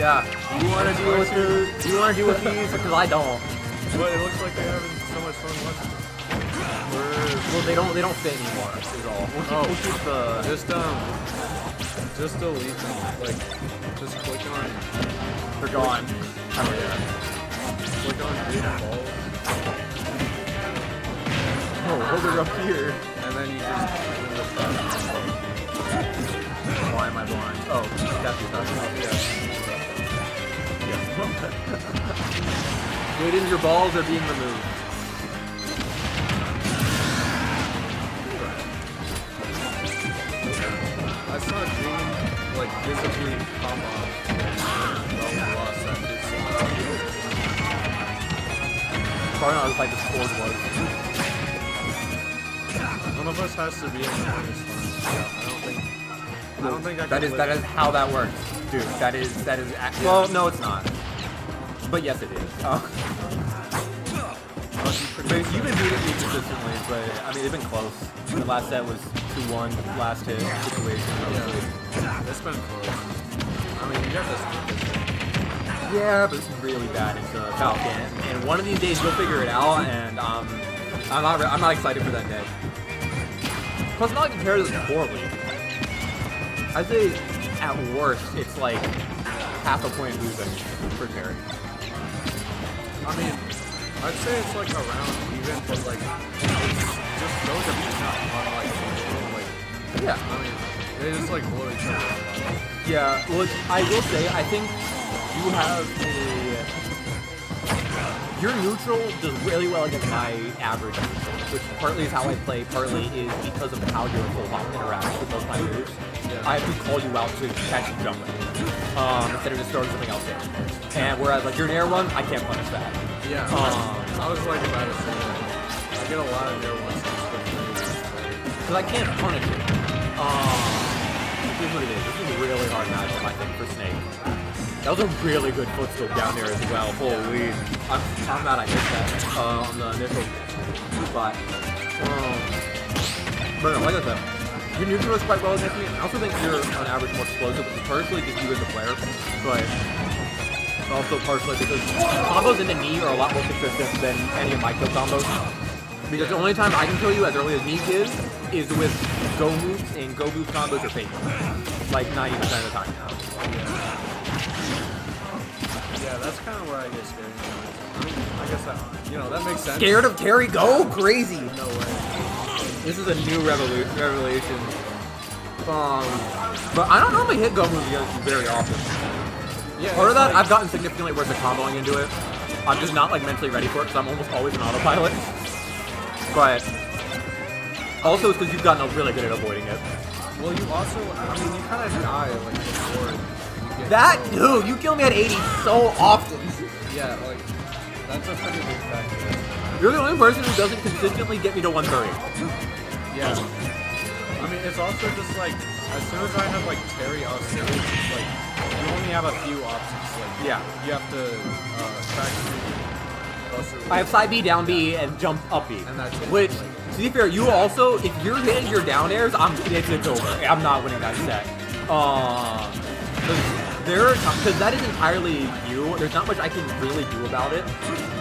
Yeah. Do you want to deal with the? Do you want to deal with these? Because I don't. But it looks like they're having so much fun watching. Well, they don't fit anymore. Is all. We'll keep the. Just delete them. Like, just click on. They're gone. Oh yeah. Click on green balls. Oh, hold it up here. And then you just. Why am I blind? Oh, that's your yeah. Wait, your balls are being removed. I saw green, like, visibly come off. And lost that Probably not as like the score was. One of us has to be in the first one. I don't think I can. That is how that works, dude. That is well, no, it's not. But yes, it is. You've been beating me consistently, but I mean, they've been close. The last set was 2-1, last hit situation. Yeah, it's been close. I mean, you got this. Yeah, but it's really bad into Falcon. And one of these days you'll figure it out, and I'm not excited for that day. Plus, not compared to this poorly. I'd say at worst it's like half a point losing for Terry. I mean, I'd say it's like around even, but like it's just so dependent on like yeah. I mean, they just like blow each other up. Yeah. Well, I will say I think you have your neutral does really well against my average neutral, which partly is how I play, partly is because of how your full hop interacts with most of my moves. Yeah. I have to call you out to catch and jump instead of just throwing something else in. And whereas like your nair one, I can't punish that. Yeah. I was like about to say that. I get a lot of nair ones because I can't punish it. This is what it is. This is a really hard matchup, I think, for Snake. That was a really good footstool down there as well. Holy, I'm mad I missed that on the initial spot. But no, like I said, your neutral is quite well against me. I also think you're on average more explosive, which is partially just you as a player, but also partially because combos in the knee are a lot more consistent than any of my kill combos. Because the only time I can kill you as early as knee is with go moves, and go move combos are fake. Like 90% of the time now. Yeah, that's kind of where I get scared. I mean, I guess that, you know, that makes sense. Scared of Terry? Go crazy! No way. This is a new revelation. But I don't normally hit go moves against you very often. Yeah, part of that, like, I've gotten significantly worse at comboing into it. I'm just not like mentally ready for it because I'm almost always an autopilot. But also it's because you've gotten really good at avoiding it. Well, you also, I mean, you kind of die like before. Dude, you kill me at 80 so often. Yeah, like, that's a pretty big factor. You're the only person who doesn't consistently get me to 130. Yeah. I mean, it's also just like, as soon as I have like Terry off stage, it's like, you only have a few options. Like, yeah. You have to back I have side B, down B, and jump up B. And that's it. Which, to be fair, you also, if you're hitting your down airs, it's over. I'm not winning that set. Because that is entirely you. There's not much I can really do about it.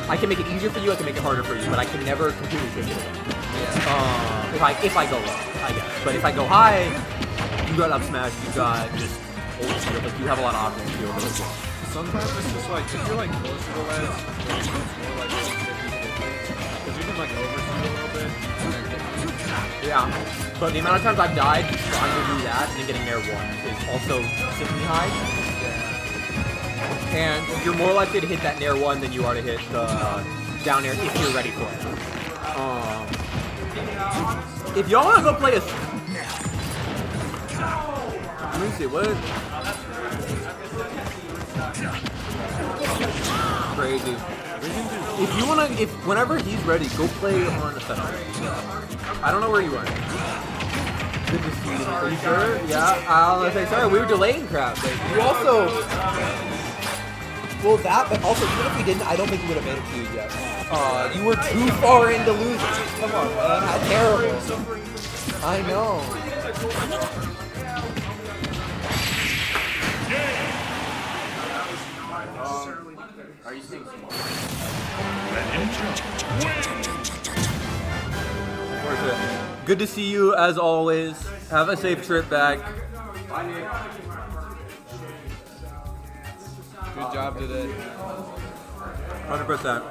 I can make it easier for you, I can make it harder for you, but I can never completely fix it. Yeah. If I go low, I guess. But if I go high, you got up smash, you got just old shield, like you have a lot of options to deal with. Sometimes it's just like, if you're like close to the ledge, it's more like 50-50. Because you can like overshoot a little bit, and then yeah. But the amount of times I've died trying to do that and getting there one is also extremely high. And you're more likely to hit that nair one than you are to hit the down air if you're ready for it. If y'all want to go play a... Let me see, what... Crazy. If you want to... Whenever he's ready, go play on the setup. I don't know where you are. Good to see you. Are you sure? Yeah, I'll say sorry, we were delaying crap. You also... Well, that, but also, even if we didn't, I don't think we would have made it to you yet. You were too far into losing. Come on, man. How terrible. I know. Are you saying small? Worth it. Good to see you as always. Have a safe trip back. Bye, Nick. Good job today. 100%.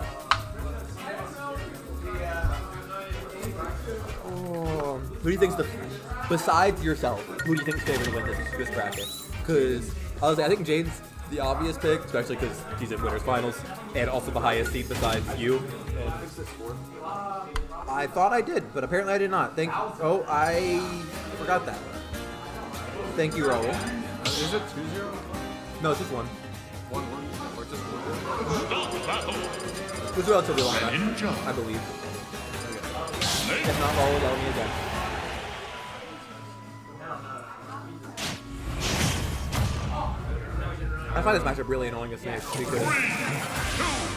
Oh, who do you think's besides yourself, who do you think's favored to win this bracket? Because honestly, I think Jade's the obvious pick, especially because he's in winners finals and also the highest seed besides you. I thought I did, but apparently I did not. Oh, I forgot that. Thank you, Raul. Is it 2-0? No, it's just 1. 1-1? Or just 1-0? It was relatively long match, I believe. If not, Raul will let me again. I find this matchup really annoying as Snake because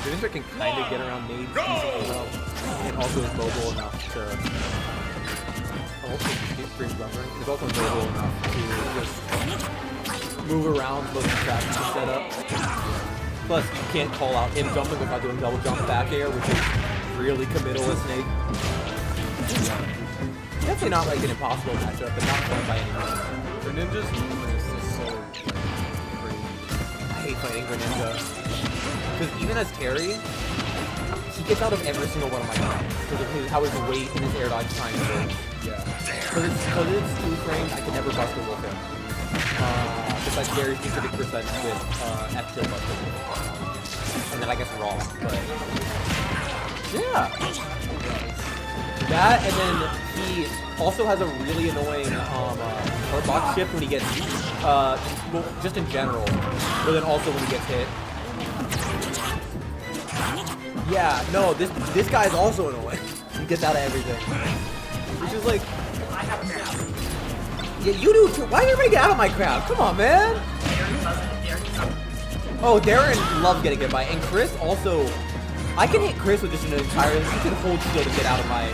Greninja can kind of get around nades decently well, and also is mobile enough to. Also, stream buffering. It's also mobile enough to just move around most of the tracks to set up. Plus, you can't call out him jumping without doing double jump back air, which is really committal with Snake. Definitely not like an impossible matchup, but not fun by any means. Greninja's movement is so I hate fighting Greninja. Because even as Terry, he gets out of every single one of my attacks. Because of how his weight and his air dodge time goes. yeah. Because it's 2 frames, I can never bust a wolf him. Besides very specific percent with F-tilt buster. And then I guess raw, but yeah. That, and then he also has a really annoying or box shift when he gets, well, just in general, but then also when he gets hit. Yeah, no, this guy's also annoying. He gets out of everything. Which is like, yeah, you do too. Why did everybody get out of my crowd? Come on, man. Oh, Darren loves getting hit by, and Chris also. I can hit Chris with just an entire. He can hold shield to get out of my.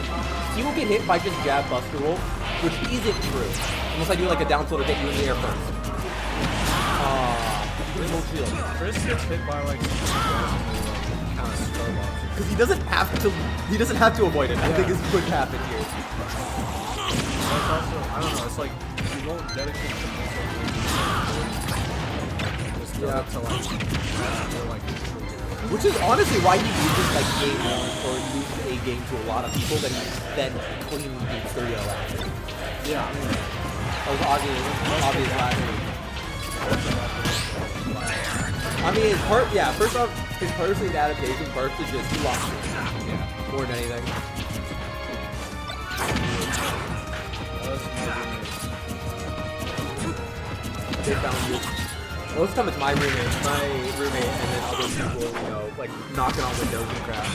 He will get hit by just jab buster roll, which isn't true. Unless I do like a down tilt to get you in the air first. Hold shield. Chris gets hit by like kind of slow option. Because he doesn't have to. He doesn't have to avoid it. I think is what happened here. That's also, I don't know. It's like you won't dedicate to just Yeah. to like Which is honestly why he uses like game 1 or loses a game to a lot of people that he then clean beats 3-0 after. yeah. I mean, That was obvious last week. I mean, his part, yeah, first off, his personal adaptation first is just he lost it. yeah. More than anything. They found you. Most of the time it's my roommate, and then other people, you know, like knocking on windows and crap.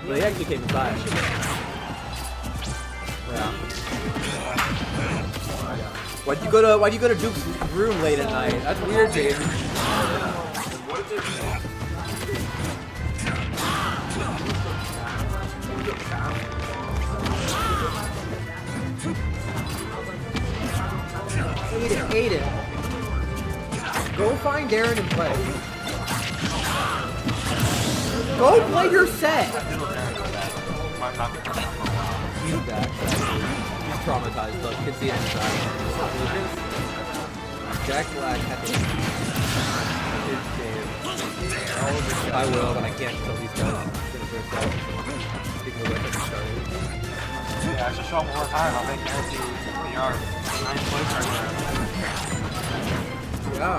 But he actually came inside. Yeah. Why'd you go to Duke's room late at night? That's weird, Jaden. Aiden. Go find Darren and play. Go play your set. He's back. He's traumatized. Look, you can see it inside. Jack Black had to his game. I will, but I can't until these guys finish their set. Speaking of which, I started. Yeah, I should show up more time. I'll make Nancy PR. Nice place right there. Yeah.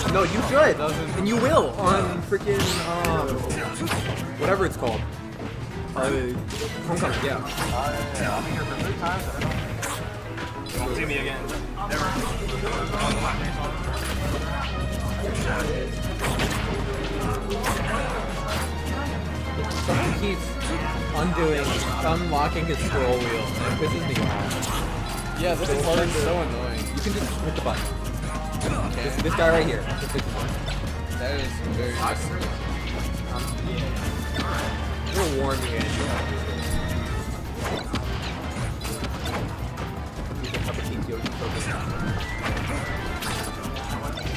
5-9. No, you should. And you will on freaking whatever it's called. Homecoming, yeah. Yeah, I'll be here for 3 times. I don't know. You won't see me again. Never. Someone keeps unlocking his scroll wheel. It pisses me off. Yeah, this part is so annoying. You can just hit the button. This guy right here. Just hit the button. That is very nice. It'll warn me again.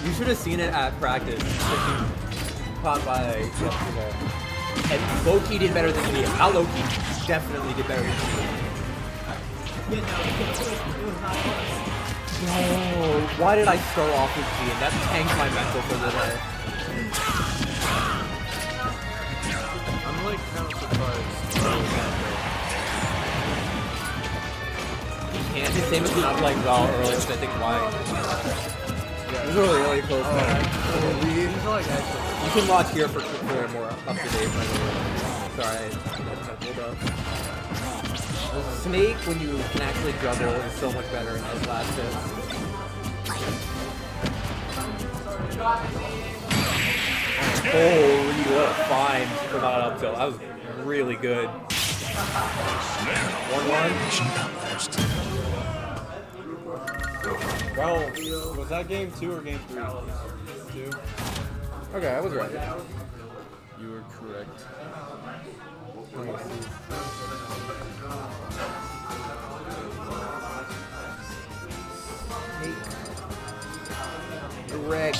You should have seen it at practice. caught by yesterday. And Loki did better than me. Not Loki. Definitely did better than me. No, why did I start off with G? And that tanked my mental for the day. I'm like kind of surprised. And the same as not playing well earlier, which I think why. Yeah, it was really close. You can watch here for more up to date, by the way. Sorry, I pulled up. Snake, when you can actually juggle, is so much better in those last hits. Holy, what a find for not up tilt. That was really good. 1-1. Well, was that game 2 or game 3? 2? Okay, I was right. You were correct. Greg.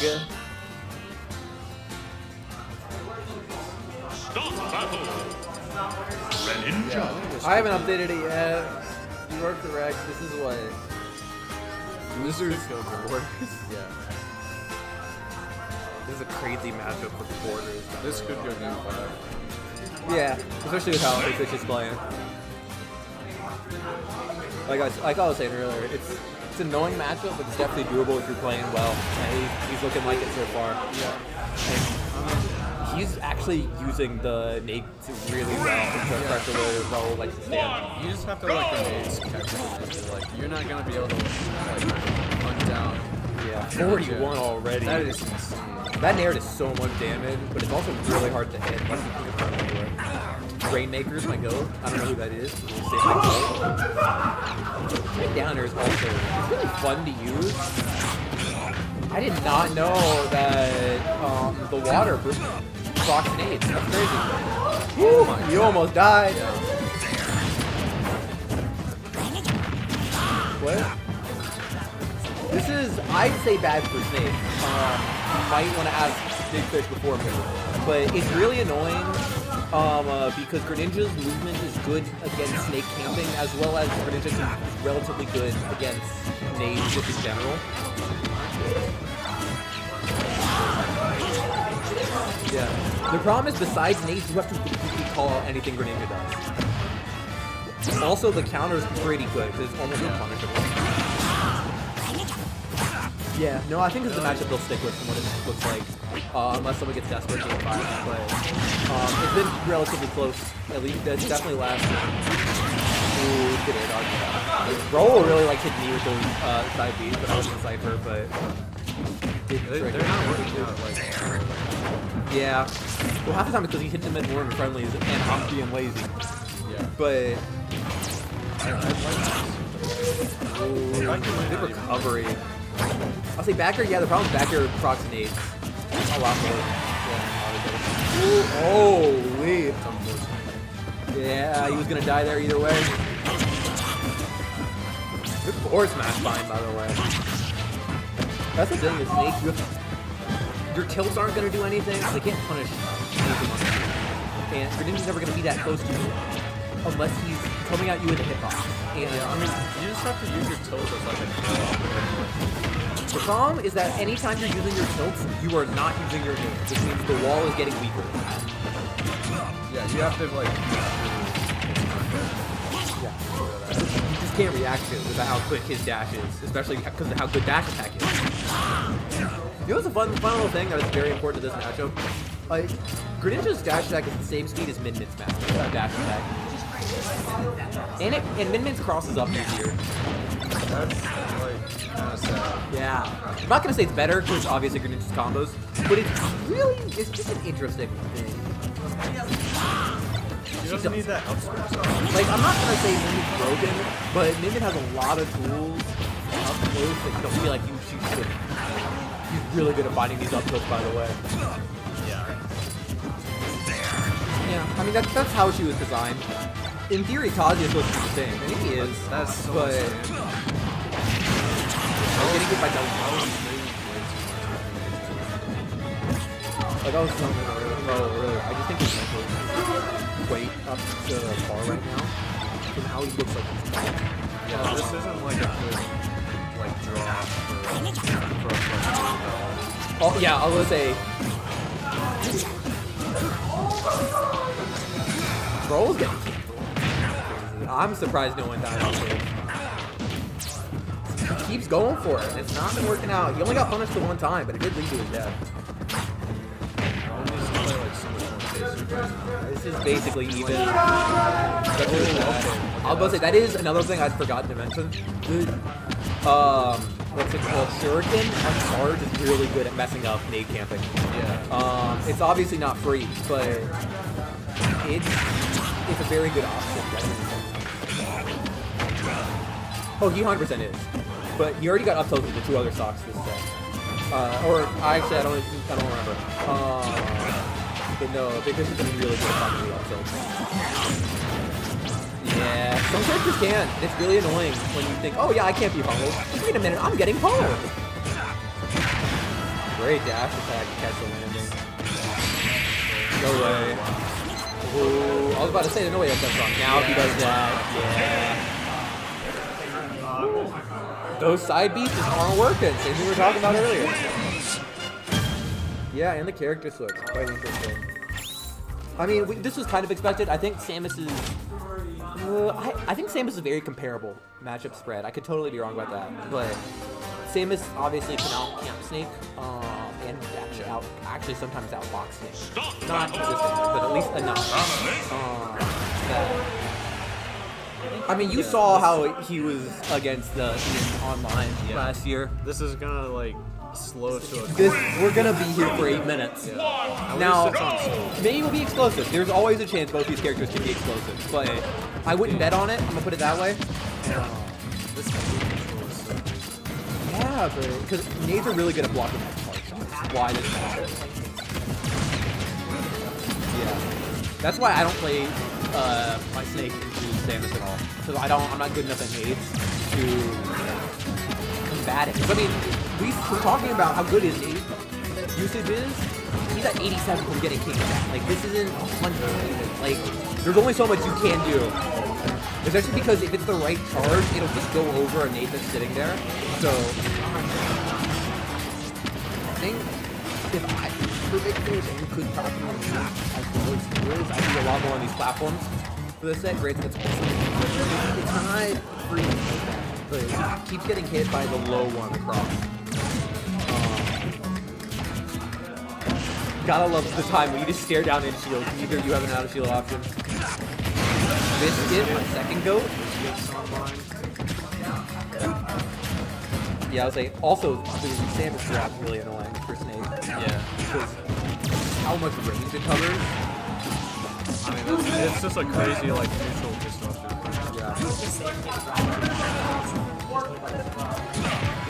Greninja. I haven't updated it yet. You are correct. This is what. Losers go worse. Yeah. This is a crazy matchup with the borders. This could go game 5. Yeah, especially with how BigFish is playing. Like I was saying earlier, it's an annoying matchup, but it's definitely doable if you're playing well. And he's looking like it so far. Yeah. And he's actually using the nade really well to pressure where Raul likes to stand. You just have to let grenades catch it. Like, you're not gonna be able to like hunt down. Yeah, 41 already. That is insane. That Nair is so much damage, but it's also really hard to hit unless you can get front anyway. Rainmaker's my goat. I don't know who that is. We'll save my goat. Hit downer is also it's really fun to use. I did not know that the water procs nades. That's crazy. Woo, you almost died. What? This is, I'd say, bad for Snake. You might want to ask BigFish before me. But it's really annoying because Greninja's movement is good against Snake camping, as well as Greninja is relatively good against nades just in general. Yeah. The problem is, besides nades, you have to completely call out anything Greninja does. Also, the counter is pretty good because it's almost unpunishable. Yeah, no, I think this is a matchup they'll stick with from what it looks like, unless someone gets desperate game 5. But it's been relatively close, at least. It's definitely last. Ooh, good air dodge. Roll really likes hitting me with those side Bs, but I was in Cypher, but They're not working out like. yeah. Well, half the time it's because he hits them at more friendlies and I'm being lazy. Yeah. But Ooh, good recovery. I'll say backer, yeah, the problem is backer approximates a lot more. Holy. Yeah, he was gonna die there either way. Good forward smash fine, by the way. That's the thing with Snake, your tilts aren't gonna do anything, so they can't punish anything on you. And Greninja's never gonna be that close to you unless he's coming at you with a hitbox. And I mean, you just have to use your tilt as like a the problem is that anytime you're using your tilts, you are not using your nades, which means the wall is getting weaker. yeah, you have to like. Yeah. You just can't react to it with how quick his dash is, especially because of how good dash attack is. You know what's a fun little thing that is very important to this matchup? Like, Greninja's dash attack is the same speed as Min-Min's dash attack. And Min-Min's crosses up easier. That's like kind of sad. Yeah. I'm not gonna say it's better because obviously Greninja's combos, but it's just an interesting thing. She doesn't need that outswitch. Like, I'm not gonna say Min-Min's broken, but Min-Min has a lot of tools up close that you don't feel like she's good. He's really good at finding these up close, by the way. Yeah, I mean that's how she was designed. In theory, Kazuya is supposed to be the same, and he is. That's so but insane. I'm getting hit by double. Like I was telling him earlier, I just think his mental is way up to par right now from how he looks like he's playing. Yeah, this isn't like a good like draw for a Oh yeah, I was gonna say. Bro's getting kicked. I'm surprised no one died on stage. He keeps going for it. It's not been working out. He only got punished the one time, but it did lead to his death. This is basically even. I was about to say, that is another thing I'd forgotten to mention. What's it called? Shuriken on charge is really good at messing up nade camping. Yeah. It's obviously not free, but it's a very good option. Oh, he 100% is. But he already got up tilted to 2 other stocks this set. Or actually, I don't remember. But no, BigFish has been really good at talking to up tilts. Yeah, some characters can. It's really annoying when you think, oh yeah, I can't be pummeled. Wait a minute, I'm getting pummeled. Great dash attack to catch the landing. No way. Ooh, I was about to say, there's no way that's wrong. Now if he does that, yeah. Those side beats just aren't working, same thing we were talking about earlier. Yeah, and the character switch, quite interesting. I mean, this was kind of expected. I think Samus is... I think Samus is a very comparable matchup spread. I could totally be wrong about that, but Samus obviously can out-camp Snake, and actually sometimes outbox Snake. Not consistent, but at least enough. I mean, you saw how he was against the Ian online last year. This is gonna like slow to a We're gonna be here for 8 minutes. Yeah. Now, maybe we'll be explosive. There's always a chance both these characters can be explosive, but I wouldn't bet on it. I'm gonna put it that way. Yeah, but because nades are really good at blocking that part. That's why this matters. Yeah, that's why I don't play my Snake into Samus at all, because I'm not good enough at nades to combat it. I mean, we're talking about how good his nade usage is. He's at 87 from getting kicked back. Like, this isn't 100. Like, there's only so much you can do. Especially because if it's the right charge, it'll just go over a nade that's sitting there. So, I think if I were BigFish and you could probably as the most skills, I'd do a lot more on these platforms. For this set, granted, it's not free, but it keeps getting hit by the low one across. Gotta love the time when you just stare down in shield. Either you have an out of shield option. Biscuit, my second goat. Yeah, I was like, also, the Samus grab is really annoying for Snake. Yeah. Because how much range it covers. I mean, it's just a crazy, like, neutral disruptor. Yeah.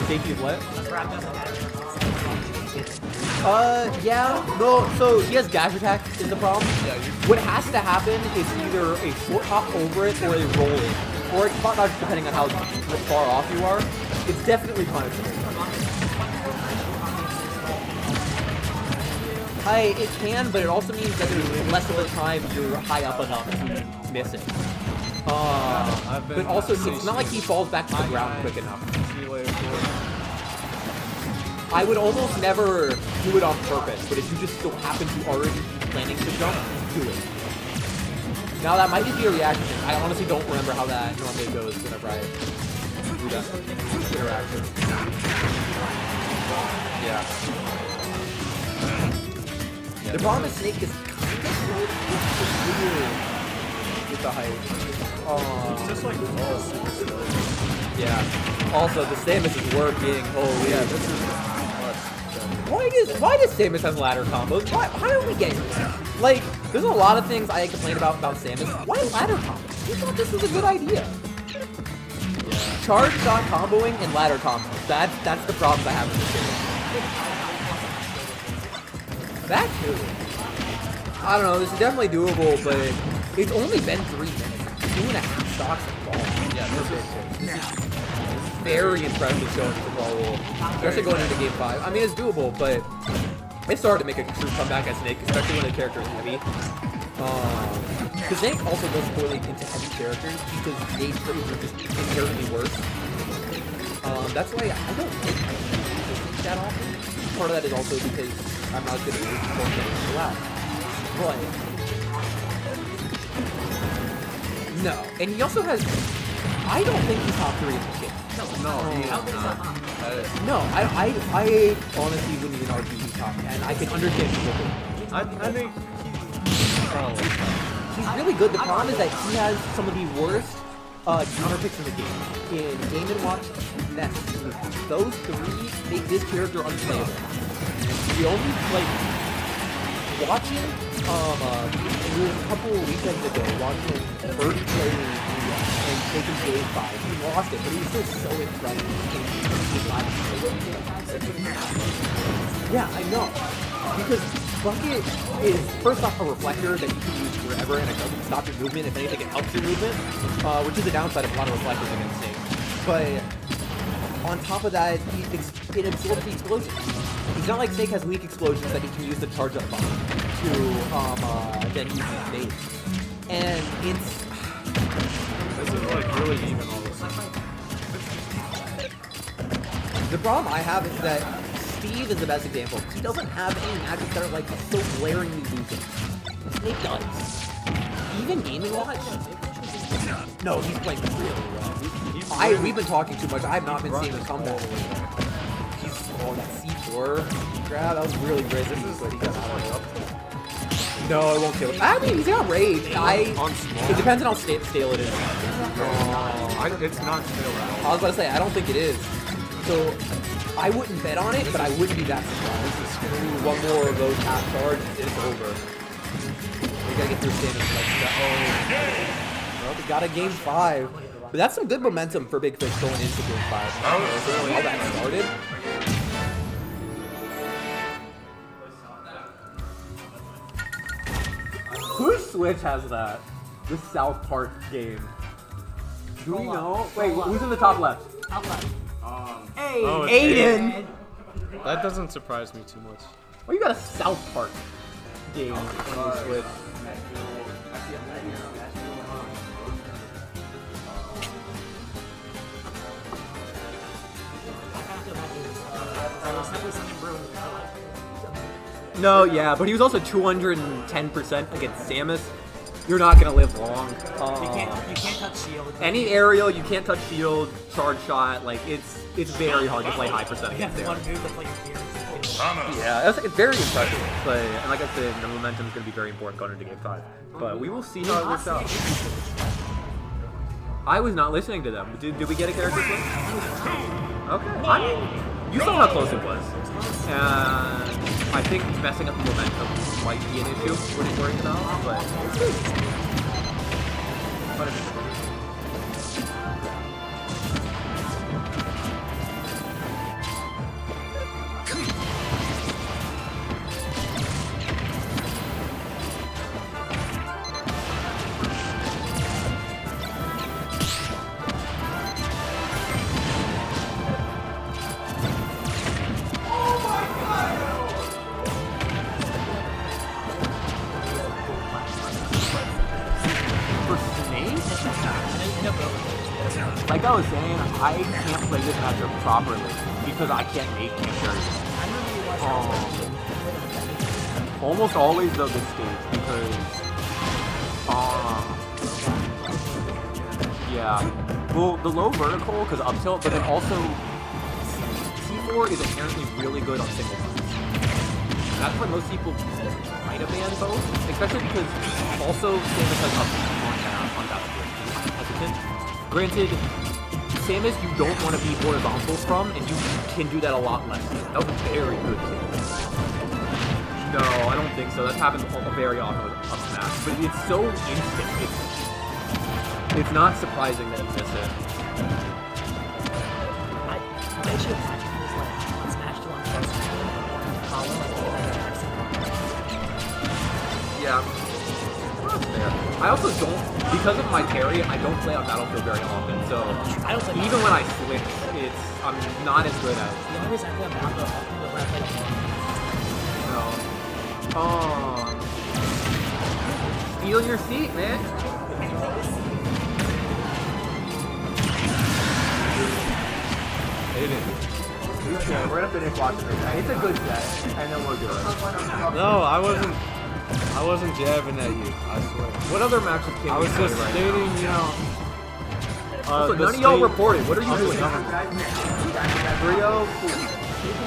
Safety is what? Yeah, no, so he has dash attack is the problem. Yeah, what has to happen is either a short hop over it or a roll it. Or it's not depending on how far off you are. It's definitely punishable. It can, but it also means that there's less of a time you're high up enough to miss it. But also, it's not like he falls back to the ground quick enough. See you later, I would almost never do it on purpose, but if you just so happen to already be planning to jump, do it. Now that might just be a reaction. I honestly don't remember how that normally goes whenever I do that interaction. Yeah. The problem with Snake is kind of weird with the height. It's just like yeah. Also, the Samus is working. Oh yeah, this is. Why does Samus have ladder combos? Why don't we get here? Like, there's a lot of things I complain about Samus. Why ladder combos? We thought this was a good idea. Yeah. Charge not comboing and ladder combos. That's the problems I have with this game. That too. I don't know, this is definitely doable, but it's only been 3 minutes. 2.5 stocks of ball. Yeah, this is very impressive showing for ball roll. Especially going into game 5. I mean, it's doable, but It's hard to make a true comeback as Snake, especially when the character is heavy. Because Snake also goes poorly into heavy characters because gauge trades are just inherently worse. That's why I don't think I use that often. Part of that is also because I'm not good at moving forward getting collapsed. But no, and he also has. I don't think he's top 3 in the game. No, I honestly wouldn't even argue he's top 10. I can understand people. I think He's really good. The problem is that he has some of the worst counter picks in the game. In Game & Watch, Nest. Those 3 make this character unplayable. The only, like, watching, it was a couple weekends ago, watching Bert play and taking Game 5. He lost it, but he was still so impressive. Yeah, I know. Because Bucket is, first off, a reflector that you can use forever, and it doesn't stop your movement. If anything, it helps your movement, which is the downside of a lot of reflectors against Snake. But on top of that, it absorbs the explosions. It's not like Snake has weak explosions that he can use to charge up bomb to then use his nade. And it's... this is like really even all this. The problem I have is that Steve is the best example. He doesn't have any magic that are like so glaringly losing. Snake does. Even Game & Watch. No, he's playing really well. We've been talking too much. I have not been seeing the comeback. Oh, that C4 grab, that was really great. This is what he got out of. No, it won't kill him. I mean, he's got rage. It depends on how stale it is. It's not stale at all. I was about to say, I don't think it is. So, I wouldn't bet on it, but I wouldn't be that surprised. Ooh, one more of those half charges, it's over. We gotta get through Samus. Well, we got a game 5. But that's some good momentum for BigFish going into game 5. How that started. Whose Switch has that? The South Park game. Do we know? Wait, who's in the top left? Top left. Hey, Oh, it's Aiden! That doesn't surprise me too much. Well, you got a South Park game on your Switch. No, yeah, but he was also 210% against Samus. You're not gonna live long. You can't touch shield. Any aerial, you can't touch shield, charge shot. Like it's very hard to play high percent You have against one there. move to play your gear. Yeah, it's very impressive. But and like I said, the momentum is gonna be very important going into game 5. But we will see how it works out. I was not listening to them. Did we get a character switch? Okay. I mean, you saw how close it was. And I think messing up the momentum might be an issue we're just worrying about, but like I was saying, I can't play this matchup properly because I can't make carries. Almost always though this stage because yeah. Well, the low vertical because up tilt, but then also C4 is inherently really good on single moves. That's why most people might have banned both, especially because also Samus has up on that hesitant. Granted, Samus you don't want to be horizontal from, and you can do that a lot less. That was very good. No, I don't think so. That happens very often with up smash, but it's so instant. It's not surprising that it missed it. I should use like Smash 2 on first column, Yeah. I also don't, because of my parry, I don't play on Battlefield very often, so I don't play even when I switch, I'm not as good at it. The only reason I play on Battlefield often is when I play No, stealing your seat, man. Okay, we're gonna finish watching this. It's a good set, and then we'll do it. No, I wasn't jabbing at you. I swear. What other matches came? I was just right stating, you know. So the none of y'all state- reported. What are you doing? 3-0.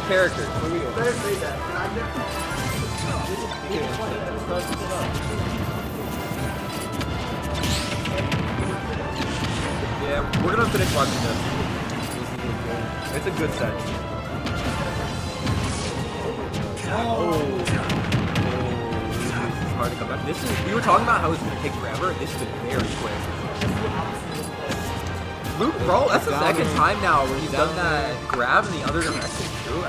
Characters. Yeah, we're gonna finish watching this. It's a good set. This is hard to come back. This is. We were talking about how it's gonna take forever. This is very quick. Luke, bro, that's the second time now where he's done that grab in the other direction too.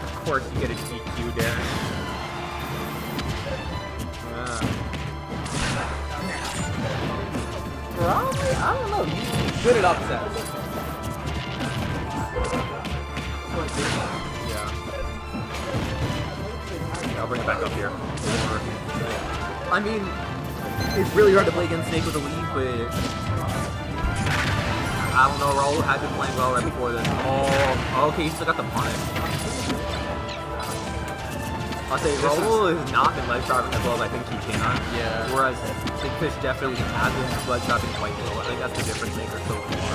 Of course, you get an EQ there. Probably, I don't know. He's good at upsets. Yeah. I'll bring it back up here. I mean, it's really hard to play against Snake with a lead, but I don't know. Raul had been playing well right before this. Oh, okay, he's still got the punish. I'll say Raul has not been ledge dropping as well as I think he can. Yeah. Whereas BigFish definitely has been ledge dropping quite well. I think that's the difference maker so far.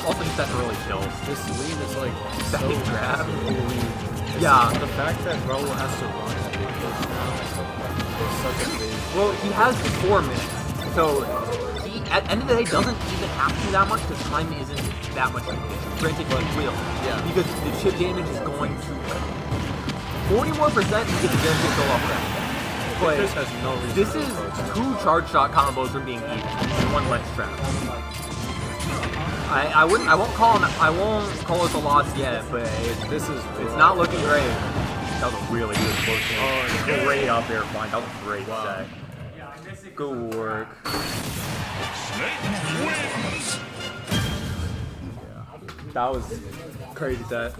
Also, just that early kills. This lead is like That so big grab. It's Yeah. The fact that Raul has to run at BigFish now is such a big. Well, he has 4 minutes, so he, at the end of the day, doesn't even have to do that much because time isn't that much of a thing. Granted, he will. Yeah. Because the chip damage is going to 40 more percent, you get the guaranteed go off that. But BigFish has no reason this to is approach that. 2 charge shot combos from being even, and 1 ledge trap. I won't call it a loss yet, but This is it's not looking great. That was a really good close game. Oh, great up there, fine. That was a great Wow. set. Good work. That was crazy set.